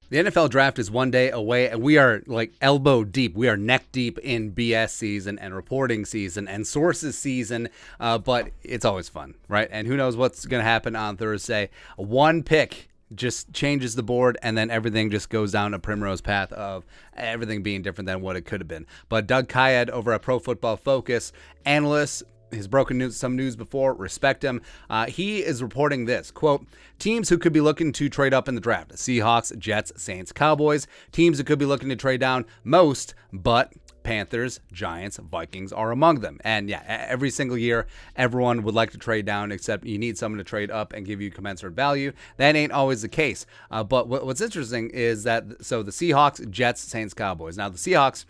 The NFL draft is one day away, and we are like elbow deep. We are neck deep in BS season and reporting season and sources season, but it's always fun, right? And who knows what's going to happen on Thursday. One pick just changes the board, and then everything just goes down a primrose path of everything being different than what it could have been. But Doug Kyed over at Pro Football Focus, analyst, he's broken some news before, respect him. He is reporting this, quote, teams who could be looking to trade up in the draft: Seahawks, Jets, Saints, Cowboys. Teams who could be looking to trade down most, but Panthers, Giants, Vikings are among them. And yeah, every single year, everyone would like to trade down, except you need someone to trade up and give you commensurate value. That ain't always the case. But what's interesting is that, so the Seahawks, Jets, Saints, Cowboys. Now the Seahawks,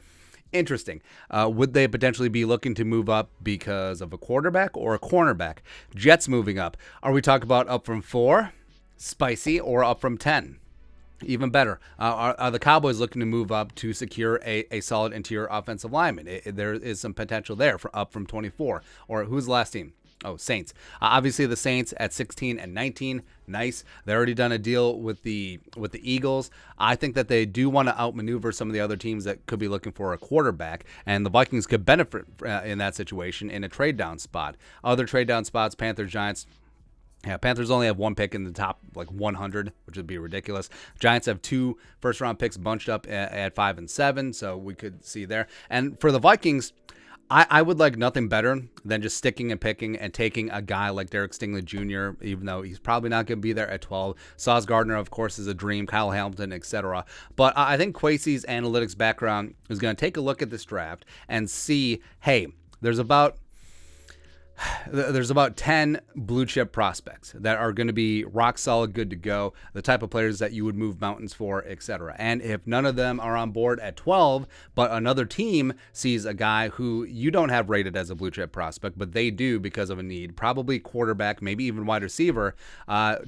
interesting. Would they potentially be looking to move up because of a quarterback or a cornerback? Jets moving up. Are we talking about up from 4, spicy, or up from 10? Even better. Are the Cowboys looking to move up to secure a solid interior offensive lineman? There is some potential there for up from 24. Or who's the last team? Oh, Saints. Obviously, the Saints at 16 and 19, nice. They already done a deal with the Eagles. I think that they do want to outmaneuver some of the other teams that could be looking for a quarterback, and the Vikings could benefit in that situation in a trade down spot. Other trade down spots: Panthers, Giants. Yeah, Panthers only have one pick in the top 100, which would be ridiculous. Giants have 2 first-round picks bunched up at 5 and 7, so we could see there. And for the Vikings, I would like nothing better than just sticking and picking and taking a guy like Derek Stingley Jr., even though he's probably not going to be there at 12. Sauce Gardner, of course, is a dream. Kyle Hamilton, etc. But I think Kwesi's analytics background is going to take a look at this draft and see, hey, there's about 10 blue chip prospects that are going to be rock solid, good to go, the type of players that you would move mountains for, etc. And if none of them are on board at 12, but another team sees a guy who you don't have rated as a blue chip prospect, but they do because of a need, probably quarterback, maybe even wide receiver,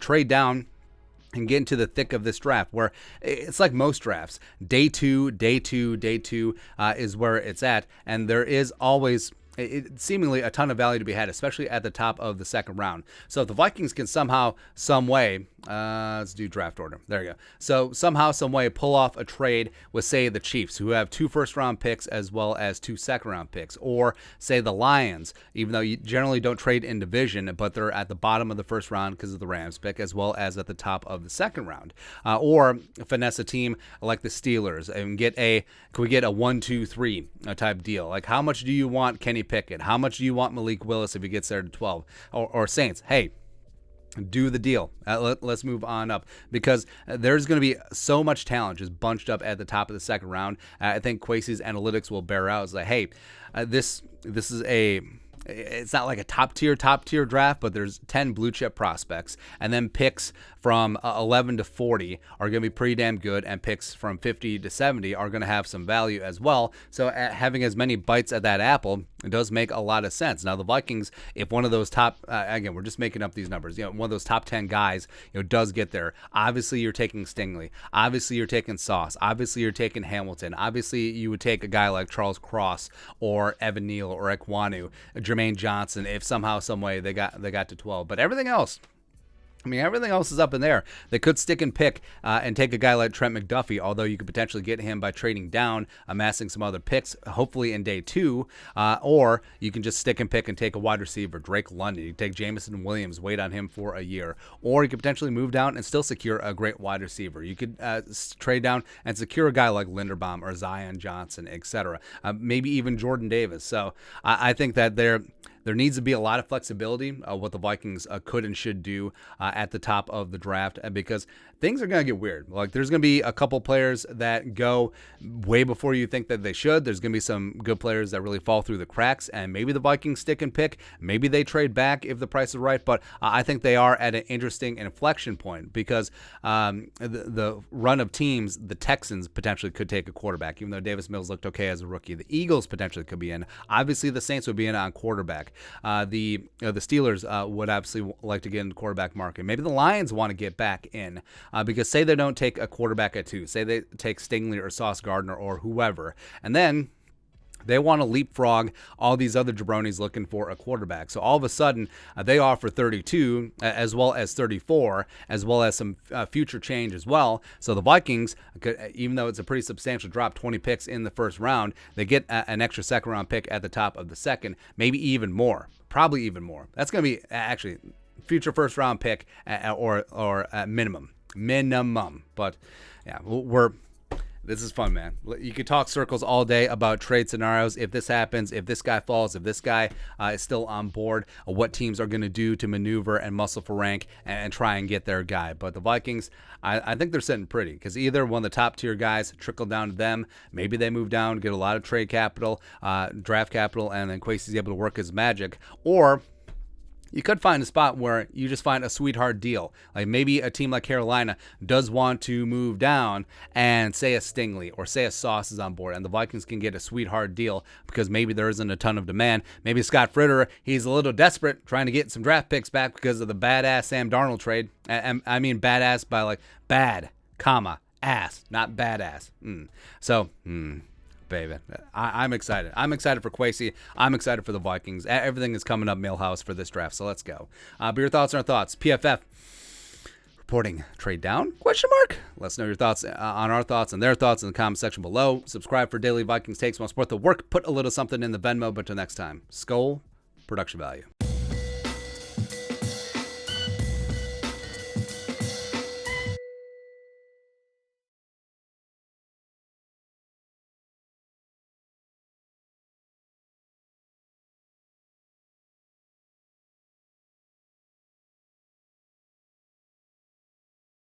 trade down and get into the thick of this draft, where it's like most drafts. Day two is where it's at, and there is always seemingly a ton of value to be had, especially at the top of the second round. So if the Vikings can somehow, some way, let's do draft order. There you go. So somehow, some way, pull off a trade with, say, the Chiefs, who have 2 first-round picks as well as 2 second-round picks, or say the Lions, even though you generally don't trade in division, but they're at the bottom of the first round because of the Rams pick, as well as at the top of the second round, or finesse a team like the Steelers and can we get a 1-2-3 type deal? Like, how much do you want Kenny Pickett? How much do you want Malik Willis if he gets there to 12? Or Saints, hey, do the deal. Let's move on up, because there's going to be so much talent just bunched up at the top of the second round. I think Kwesi's analytics will bear out. It's like, hey, this is it's not like a top tier draft, but there's 10 blue chip prospects, and then picks from 11 to 40 are going to be pretty damn good, and picks from 50 to 70 are going to have some value as well. So having as many bites at that apple, it does make a lot of sense. Now the Vikings, if one of those top, again, we're just making up these numbers, one of those top 10 guys, does get there. Obviously you're taking Stingley. Obviously you're taking Sauce. Obviously you're taking Hamilton. Obviously you would take a guy like Charles Cross or Evan Neal or Ekwonu, Jermaine Johnson, if somehow, some way they got to 12. But everything else is up in there. They could stick and pick and take a guy like Trent McDuffie, although you could potentially get him by trading down, amassing some other picks, hopefully in day 2. Or you can just stick and pick and take a wide receiver, Drake London. You can take Jameson Williams, wait on him for a year. Or you could potentially move down and still secure a great wide receiver. You could trade down and secure a guy like Linderbaum or Zion Johnson, etc. Maybe even Jordan Davis. So I think that there needs to be a lot of flexibility what the Vikings could and should do at the top of the draft, because things are going to get weird. Like, there's going to be a couple players that go way before you think that they should. There's going to be some good players that really fall through the cracks, and maybe the Vikings stick and pick. Maybe they trade back if the price is right, but I think they are at an interesting inflection point, because the run of teams, the Texans potentially could take a quarterback, even though Davis Mills looked okay as a rookie. The Eagles potentially could be in. Obviously, the Saints would be in on quarterback. The Steelers would absolutely like to get in the quarterback market. Maybe the Lions want to get back in, because say they don't take a quarterback at 2, say they take Stingley or Sauce Gardner or whoever, and then They want to leapfrog all these other jabronis looking for a quarterback. So all of a sudden, they offer 32 as well as 34, as well as some future change as well. So the Vikings, even though it's a pretty substantial drop, 20 picks in the first round, they get an extra second-round pick at the top of the second, maybe even more, probably even more. That's going to be actually future first-round pick or minimum. But yeah, this is fun, man. You could talk circles all day about trade scenarios. If this happens, if this guy falls, if this guy is still on board, what teams are going to do to maneuver and muscle for rank and try and get their guy. But the Vikings, I think they're sitting pretty because either one of the top tier guys trickle down to them. Maybe they move down, get a lot of trade capital, draft capital, and then Kwesi's able to work his magic. Or you could find a spot where you just find a sweetheart deal. Like maybe a team like Carolina does want to move down and say a Stingley or say a Sauce is on board, and the Vikings can get a sweetheart deal because maybe there isn't a ton of demand. Maybe Scott Fritter, he's a little desperate trying to get some draft picks back because of the badass Sam Darnold trade. I mean badass by like bad, comma, ass, not badass. Baby, I'm excited. I'm excited for Kwesi. I'm excited for the Vikings. Everything is coming up Millhouse for this draft, so let's go. But your thoughts on our thoughts. PFF reporting trade down? Question mark. Let us know your thoughts on our thoughts and their thoughts in the comment section below. Subscribe for daily Vikings takes. Want to support the work? Put a little something in the Venmo. But until next time, SKOl, production value.